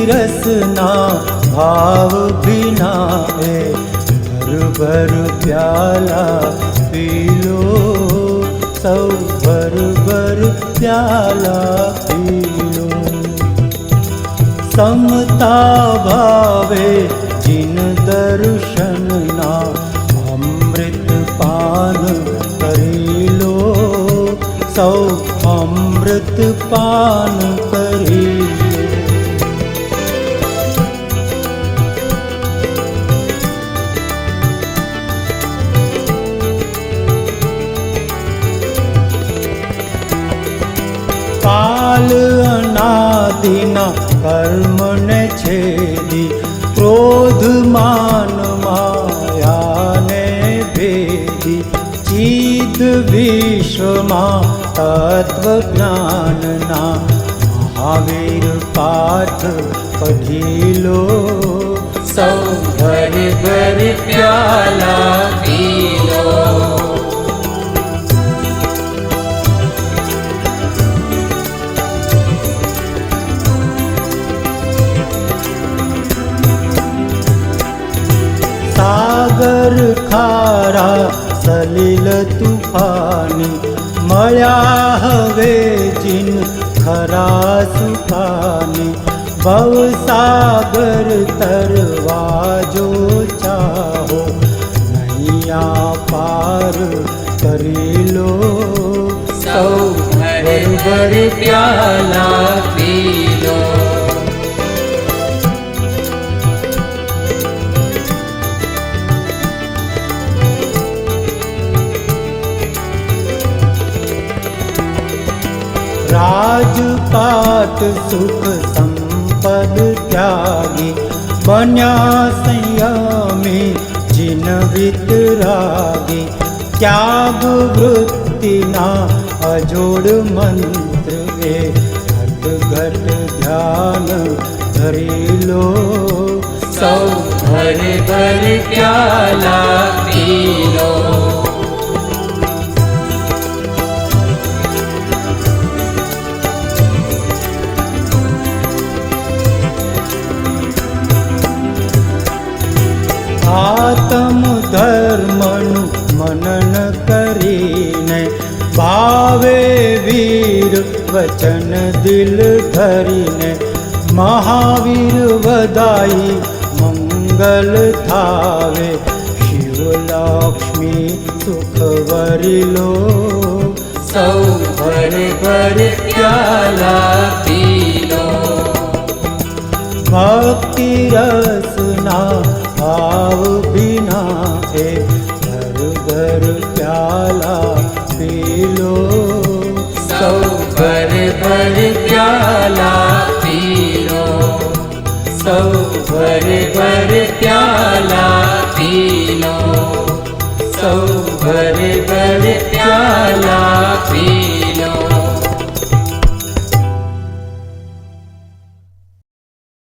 रसना भाव बिना भर भर प्याला पी लो, सब भर भर प्याला पी लो। समता भावे जिन दर्शन ना अमृत पान करी लो, सब अमृत पान करी लो। काल अनादिना कर्म ने छेदी, क्रोध मान माया ने भेदी। चीद विश्वमा तत्व ज्ञान ना महावीर पाठ पढ़ी लो, सब भर भर प्याला पी लो। सागर खारा सलिल तूफानी, मळ्या हवे जिन खरा सुखानी। भवसागर तरवा जो चाहो, नैया पार करी लो, सब भर भर प्याला पी लो। राजपाट सुख संपद त्यागी, बन्या संयमी जिन वितरागी। त्याग वृत्ति ना अजोड़ मंत्र घट घट ध्यान धरी लो, सब भर भर प्याला पी लो। आत्म धर्मनु मनन करीने, भावे वीर वचन दिल धरीने। महावीर वदाई मंगल थावे, शिव लक्ष्मी सुख वरिलो, सब भर भर प्याला पी लो। भक्ति रसना भाव बिना घर घर प्याला पी लो, सब भर भर प्याला पी लो। सब भर भर प्याला पी लो। सब